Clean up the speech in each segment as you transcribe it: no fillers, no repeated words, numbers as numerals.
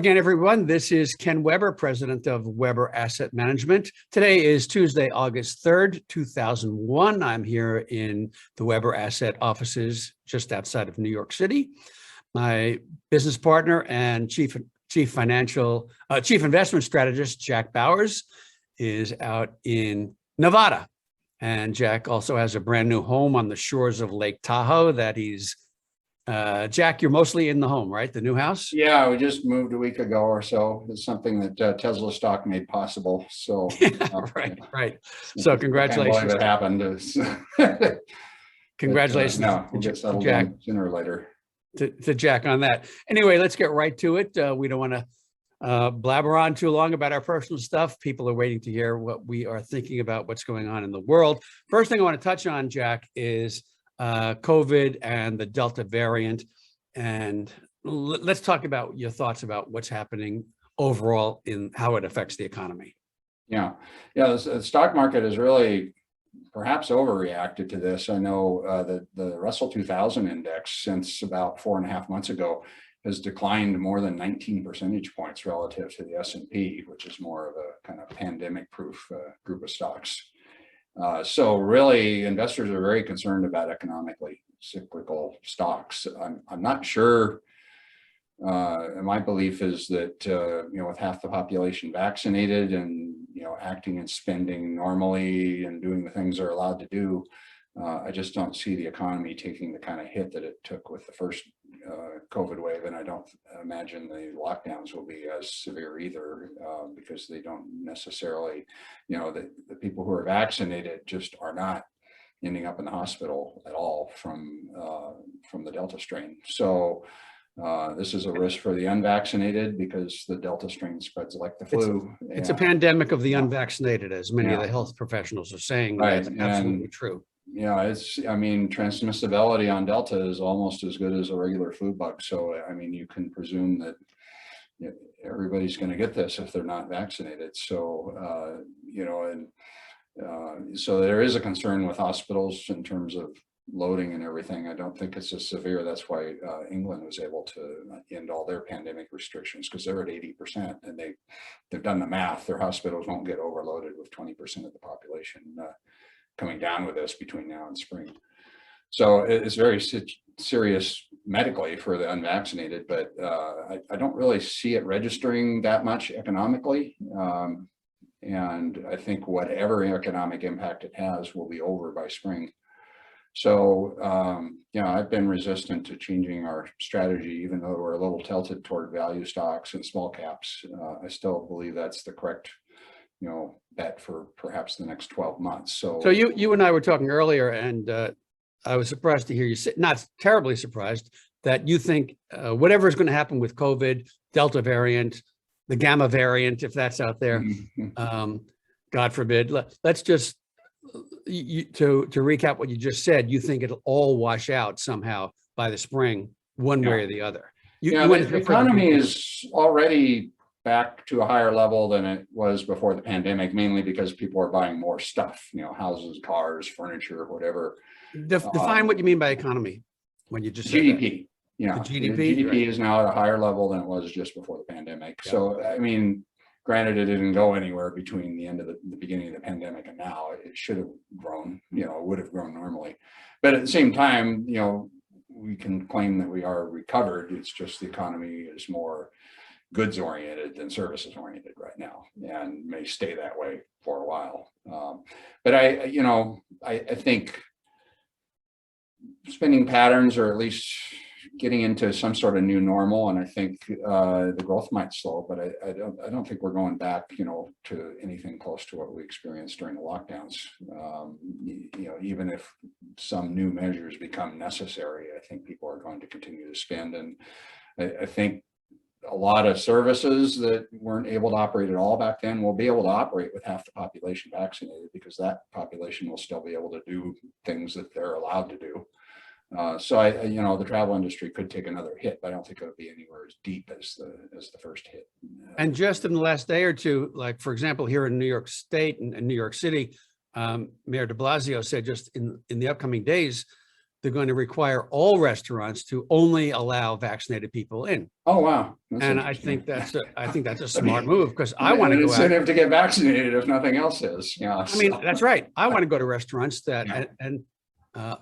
Again, everyone, this is Ken Weber, president of Weber Asset Management. Today is Tuesday, August 3rd, 2001. I'm here in the Weber Asset offices just outside of New York City. My business partner and chief investment strategist, Jack Bowers, is out in Nevada. And Jack also has a brand new home on the shores of Lake Tahoe that he's Jack, you're mostly in the home, right? The new house? Yeah, we just moved a week ago or so. It's something that Tesla stock made possible. So, right. So congratulations. I can't believe it happened. Congratulations. No, we'll get settled Jack, down sooner or later. To Jack on that. Anyway, let's get right to it. We don't want to blabber on too long about our personal stuff. People are waiting to hear what we are thinking about what's going on in the world. First thing I want to touch on, Jack, is COVID and the Delta variant. And let's talk about your thoughts about what's happening overall in how it affects the economy. Yeah, the stock market has really perhaps overreacted to this. I know that the Russell 2000 index since about 4.5 months ago has declined more than 19 percentage points relative to the S&P, which is more of a kind of pandemic-proof group of stocks. So really, investors are very concerned about economically cyclical stocks. I'm not sure. My belief is that with half the population vaccinated and acting and spending normally and doing the things they're allowed to do, I just don't see the economy taking the kind of hit that it took with the first COVID wave, and I don't imagine the lockdowns will be as severe either, because they don't necessarily, the people who are vaccinated just are not ending up in the hospital at all from the Delta strain. So this is a risk for the unvaccinated because the Delta strain spreads like the flu. It's a pandemic of the unvaccinated, as many of the health professionals are saying. Right. That's absolutely true. Yeah, transmissibility on Delta is almost as good as a regular flu bug. So, you can presume that everybody's going to get this if they're not vaccinated. So, so there is a concern with hospitals in terms of loading and everything. I don't think it's as severe. That's why England was able to end all their pandemic restrictions, because they're at 80%, and they've done the math. Their hospitals won't get overloaded with 20% of the population coming down with this between now and spring. So it's very serious medically for the unvaccinated, but I don't really see it registering that much economically. And I think whatever economic impact it has will be over by spring. So, I've been resistant to changing our strategy, even though we're a little tilted toward value stocks and small caps. I still believe that's the correct bet for perhaps the next 12 months. So you and I were talking earlier, and I was surprised to hear you say, not terribly surprised, that you think whatever is going to happen with COVID, Delta variant, the Gamma variant, if that's out there, God forbid, let's just, to recap what you just said, you think it'll all wash out somehow by the spring, one way or the other. The economy is already back to a higher level than it was before the pandemic, mainly because people are buying more stuff, houses, cars, furniture, whatever. Define what you mean by economy when you just said GDP. That. The GDP is now at a higher level than it was just before the pandemic. Yeah. So, granted, it didn't go anywhere between the end of the beginning of the pandemic and now. It should have grown, it would have grown normally. But at the same time, we can claim that we are recovered. It's just the economy is more goods oriented than services oriented right now, and may stay that way for a while. But I think spending patterns are at least getting into some sort of new normal, and I think the growth might slow, but I don't think we're going back, to anything close to what we experienced during the lockdowns. Even if some new measures become necessary, I think people are going to continue to spend, and I think a lot of services that weren't able to operate at all back then will be able to operate with half the population vaccinated, because that population will still be able to do things that they're allowed to do. So the travel industry could take another hit, but I don't think it'll be anywhere as deep as the first hit. And just in the last day or two, like for example, here in New York State and New York City, Mayor de Blasio said just in the upcoming days, they're going to require all restaurants to only allow vaccinated people in. Oh, wow. That's And I interesting. think that's a smart move, because I want An to go out. incentive to get vaccinated if nothing else is. Yeah. I mean, that's right. I want to go to restaurants that, Yeah. and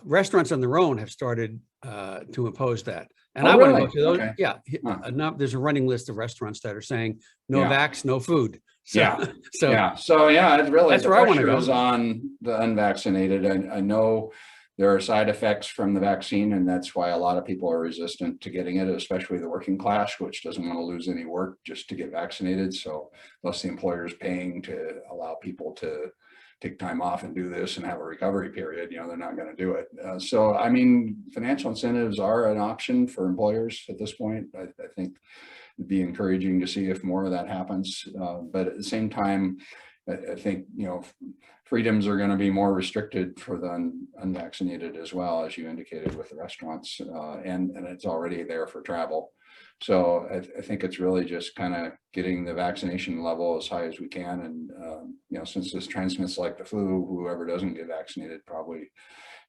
restaurants on their own have started to impose that. And Oh, I want to really? go to those. Okay. Yeah. Huh. There's a running list of restaurants that are saying no Yeah. vax, no food. So, Yeah. so Yeah. So yeah, it's really, That's the where I wanna pressure go. is on the unvaccinated. I know there are side effects from the vaccine, and that's why a lot of people are resistant to getting it, especially the working class, which doesn't want to lose any work just to get vaccinated. So plus the employers paying to allow people to take time off and do this and have a recovery period, they're not going to do it. So, I mean, financial incentives are an option for employers at this point. I think it'd be encouraging to see if more of that happens. But at the same time, I think, freedoms are going to be more restricted for the unvaccinated as well, as you indicated with the restaurants, and it's already there for travel. So I think it's really just kind of getting the vaccination level as high as we can. And, since this transmits like the flu, whoever doesn't get vaccinated probably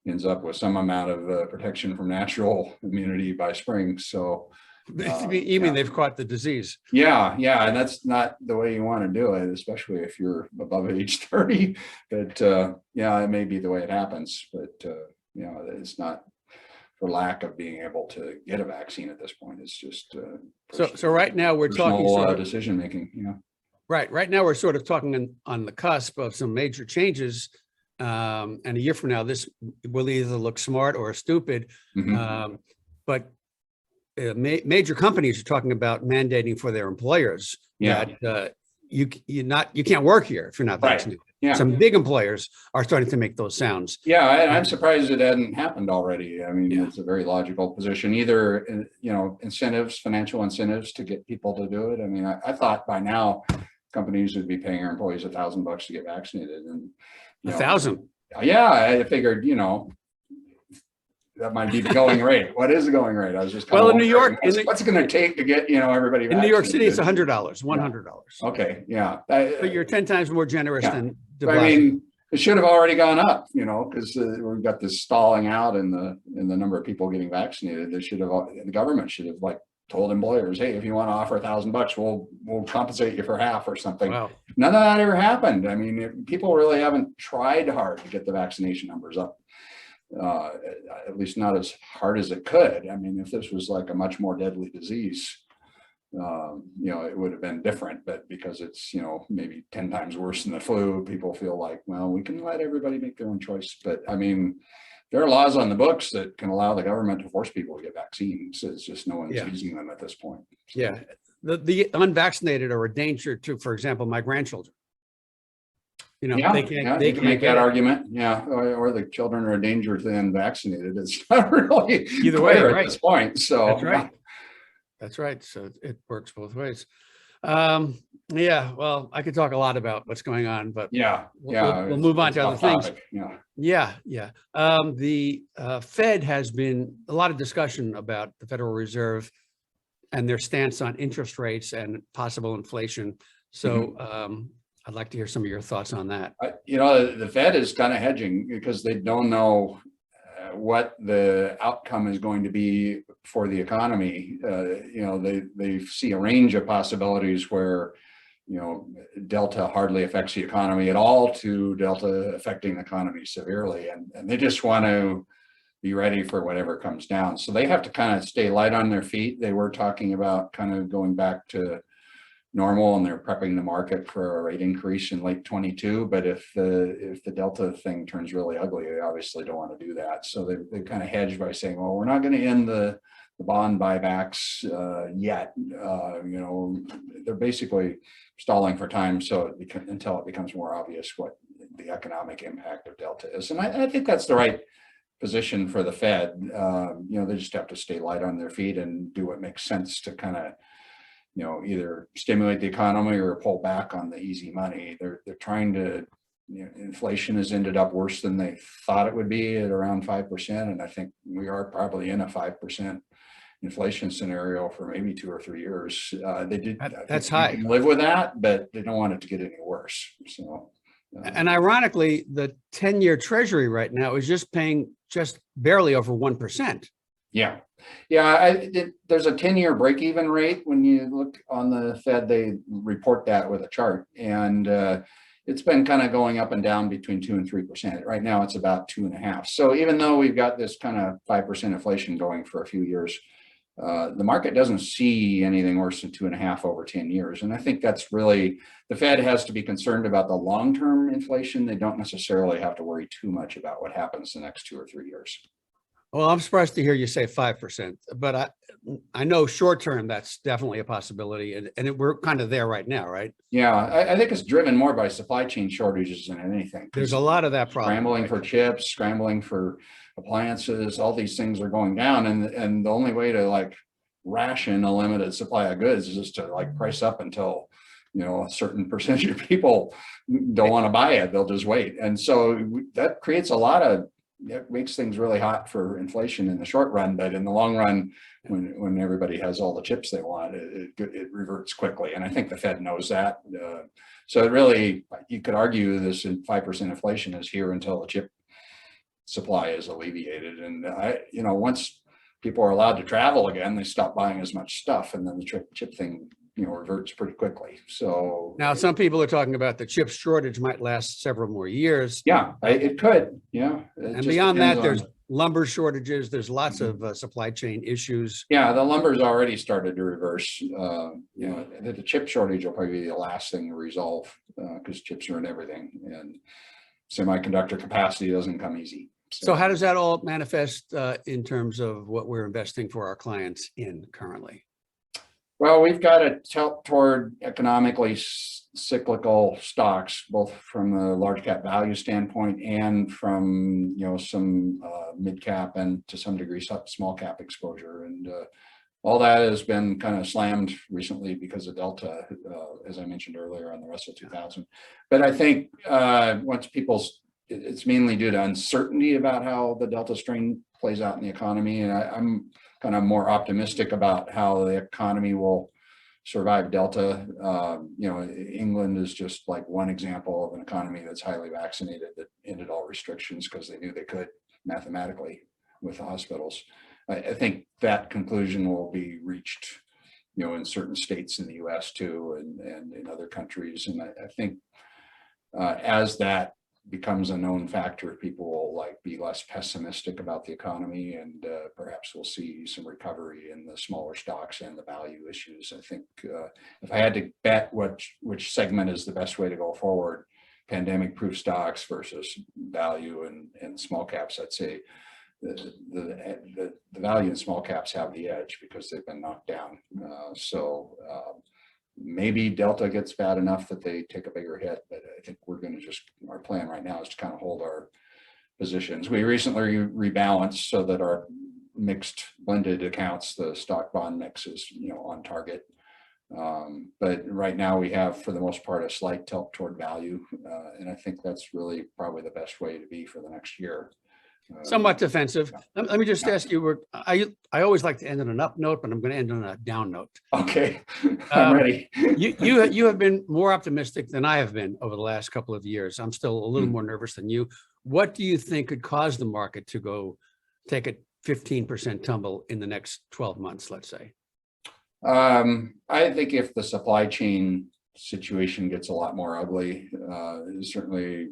ends up with some amount of protection from natural immunity by spring. So you mean they've caught the disease? yeah, and that's not the way you want to do it, especially if you're above age 30. But it may be the way it happens, but it's not for lack of being able to get a vaccine at this point. It's just so right now we're talking sort of decision making. Right now we're sort of talking on the cusp of some major changes, and a year from now this will either look smart or stupid. Mhm. But major companies are talking about mandating for their employers that you can't work here if you're not vaccinated. Yeah. Some big employers are starting to make those sounds. Yeah, I'm surprised it hadn't happened already. I mean, it's a very logical position, either, incentives, financial incentives to get people to do it. I mean, I thought by now companies would be paying their employees $1,000 to get vaccinated. And 1,000. Yeah, I figured, that might be the going rate. What is the going rate? I was just in New York, what's it going to take to get everybody vaccinated? In New York City, it's $100, $100. Okay, yeah. But you're 10 times more generous than. I mean, it should have already gone up, because we've got this stalling out in the number of people getting vaccinated. The government should have told employers, hey, if you want to offer $1,000, we'll compensate you for half or something. Wow. None of that ever happened. I mean, people really haven't tried hard to get the vaccination numbers up. At least not as hard as it could. I mean, if this was like a much more deadly disease, it would have been different, but because it's, maybe 10 times worse than the flu, people feel like, well, we can let everybody make their own choice. But I mean, there are laws on the books that can allow the government to force people to get vaccines. It's just no one's using them at this point. So. Yeah. The unvaccinated are a danger to, for example, my grandchildren. They can't make that argument. Yeah. Or the children are a danger to the unvaccinated. It's not really either way at this point. So that's right. That's right. So it works both ways. Well, I could talk a lot about what's going on, but we'll move on to other things. Yeah. The Fed has been a lot of discussion about the Federal Reserve and their stance on interest rates and possible inflation. So I'd like to hear some of your thoughts on that. The Fed is kind of hedging because they don't know what the outcome is going to be for the economy. They see a range of possibilities where, Delta hardly affects the economy at all to Delta affecting the economy severely. And they just want to be ready for whatever comes down. So they have to kind of stay light on their feet. They were talking about kind of going back to normal, and they're prepping the market for a rate increase in late 22. But if the Delta thing turns really ugly, they obviously don't want to do that. So they kind of hedged by saying, well, we're not going to end the bond buybacks yet. They're basically stalling for time until it becomes more obvious what the economic impact of Delta is. And I think that's the right position for the Fed. They just have to stay light on their feet and do what makes sense to kind of either stimulate the economy or pull back on the easy money. They're trying to, inflation has ended up worse than they thought it would be at around 5%. And I think we are probably in a 5% inflation scenario for maybe 2 or 3 years. That's high. Live with that, but they don't want it to get any worse. So And ironically, the 10-year treasury right now is just paying just barely over 1%. Yeah. There's a 10-year break-even rate. When you look on the Fed, they report that with a chart, and it's been kind of going up and down between 2 and 3%. Right now, it's about 2.5. So even though we've got this kind of 5% inflation going for a few years, the market doesn't see anything worse than 2.5 over 10 years. And I think that's really, the Fed has to be concerned about the long-term inflation. They don't necessarily have to worry too much about what happens the next 2 or 3 years. Well, I'm surprised to hear you say 5%, but I know short term, that's definitely a possibility. And we're kind of there right now, right? Yeah, I think it's driven more by supply chain shortages than anything. There's a lot of that problem. Scrambling for chips, scrambling for appliances, all these things are going down. And the only way to like ration a limited supply of goods is just to like price up until, a certain percentage of people don't want to buy it. They'll just wait. And so that creates it makes things really hot for inflation in the short run, but in the long run, when everybody has all the chips they want, it reverts quickly. And I think the Fed knows that. So it really, you could argue this 5% inflation is here until the chip supply is alleviated. And once people are allowed to travel again, they stop buying as much stuff, and then the chip thing reverts pretty quickly. So now some people are talking about the chip shortage might last several more years. Yeah, it could. Yeah. And beyond that, there's lumber shortages. There's lots of supply chain issues. Yeah, the lumber's already started to reverse. The chip shortage will probably be the last thing to resolve because chips are in everything, and semiconductor capacity doesn't come easy. So how does that all manifest in terms of what we're investing for our clients in currently? Well, we've got a tilt toward economically cyclical stocks, both from a large cap value standpoint and from some mid cap and to some degree small cap exposure. And all that has been kind of slammed recently because of Delta, as I mentioned earlier on the Russell 2000. But I think it's mainly due to uncertainty about how the Delta strain plays out in the economy, and I'm kind of more optimistic about how the economy will survive Delta. England is just like one example of an economy that's highly vaccinated that ended all restrictions because they knew they could mathematically with the hospitals. I think that conclusion will be reached, in certain states in the US too, and in other countries. And I think as that becomes a known factor, people will be less pessimistic about the economy, and perhaps we'll see some recovery in the smaller stocks and the value issues. I think if I had to bet which segment is the best way to go forward, pandemic proof stocks versus value and small caps, I'd say the value in small caps have the edge because they've been knocked down. Maybe Delta gets bad enough that they take a bigger hit, but I think we're going to our plan right now is to kind of hold our positions. We recently rebalanced so that our mixed blended accounts, the stock bond mix is, on target. But right now we have, for the most part, a slight tilt toward value. And I think that's really probably the best way to be for the next year. Somewhat defensive. Let me just ask you, I always like to end on an up note, but I'm going to end on a down note. Okay, I'm ready. You have been more optimistic than I have been over the last couple of years. I'm still a little more nervous than you. What do you think could cause the market to go take a 15% tumble in the next 12 months, let's say? I think if the supply chain situation gets a lot more ugly, certainly,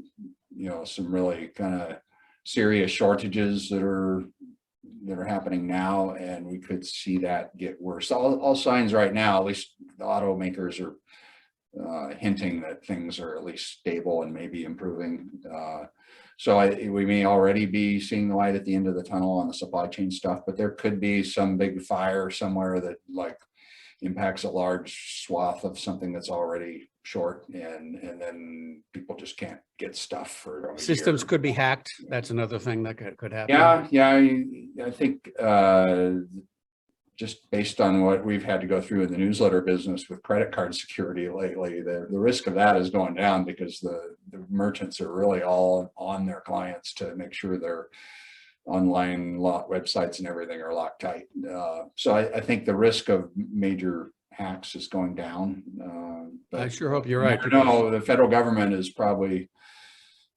some really kind of serious shortages that are happening now, and we could see that get worse. All signs right now, at least the automakers are hinting that things are at least stable and maybe improving. So we may already be seeing the light at the end of the tunnel on the supply chain stuff, but there could be some big fire somewhere that impacts a large swath of something that's already short, and then people just can't get stuff for systems could be hacked. That's another thing that could happen. I think just based on what we've had to go through in the newsletter business with credit card security lately, the risk of that is going down because the merchants are really all on their clients to make sure their online websites and everything are locked tight. So I think the risk of major hacks is going down. But I sure hope you're you right. never know, the federal government is probably,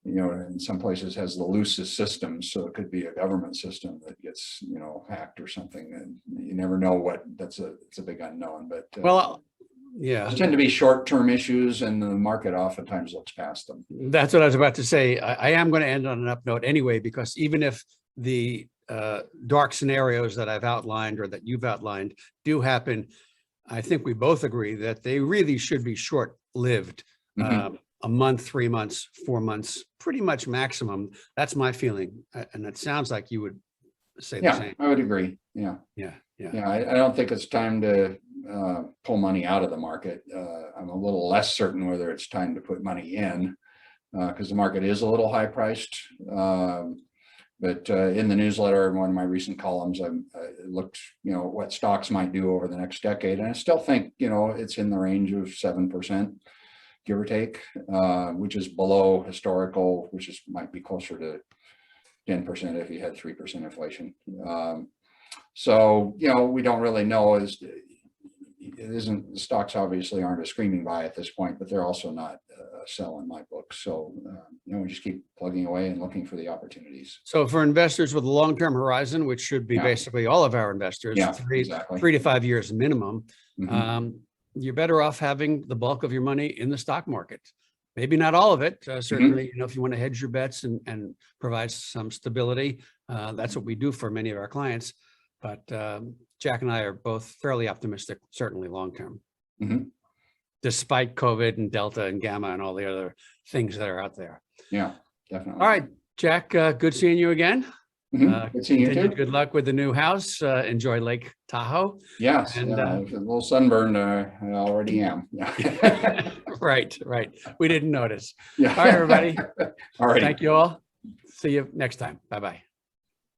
you know, in some places has the loosest systems, so it could be a government system that gets, you know, hacked or something, and you never know what. It's a big unknown. But Well, yeah, those tend to be short-term issues, and the market oftentimes looks past them. that's what I was about to say. I am going to end on an up note anyway, because even if the dark scenarios that I've outlined or that you've outlined do happen, I think we both agree that they really should be short-lived. Mhm. A month, 3 months, 4 months, pretty much maximum. That's my feeling. And it sounds like you would say the Yeah, same. I would agree. Yeah. Yeah, yeah. Yeah, I don't think it's time to pull money out of the market. I'm a little less certain whether it's time to put money in, because the market is a little high priced. But in the newsletter and one of my recent columns, I looked, you know, what stocks might do over the next decade, and I still think, you know, it's in the range of 7%, give or take, which is below historical, which is might be closer to 10% if you had 3% inflation. So, you know, we don't really know. Stocks obviously aren't a screaming buy at this point, but they're also not a sell in my book. So, you know, we just keep plugging away and looking for the opportunities. So for investors with a long-term horizon, which should be Yeah. basically all of our investors, Yeah, 3 exactly. to 5 years minimum, Mhm. you're better off having the bulk of your money in the stock market. Maybe not all of it. Certainly, you know, if you want to hedge your bets and provide some stability, that's what we do for many of our clients. But Jack and I are both fairly optimistic, certainly long-term, Mhm. despite COVID and Delta and Gamma and all the other things that are out there. Yeah, definitely. All right, Jack, good seeing you again. Mhm. Good seeing you Continued too. good luck with the new house. Enjoy Lake Tahoe. Yes, And, yeah, a little sunburned. I already am. Yeah. Right. We didn't notice. Yeah. All right, everybody. All right. Thank you all. See you next time. Bye-bye.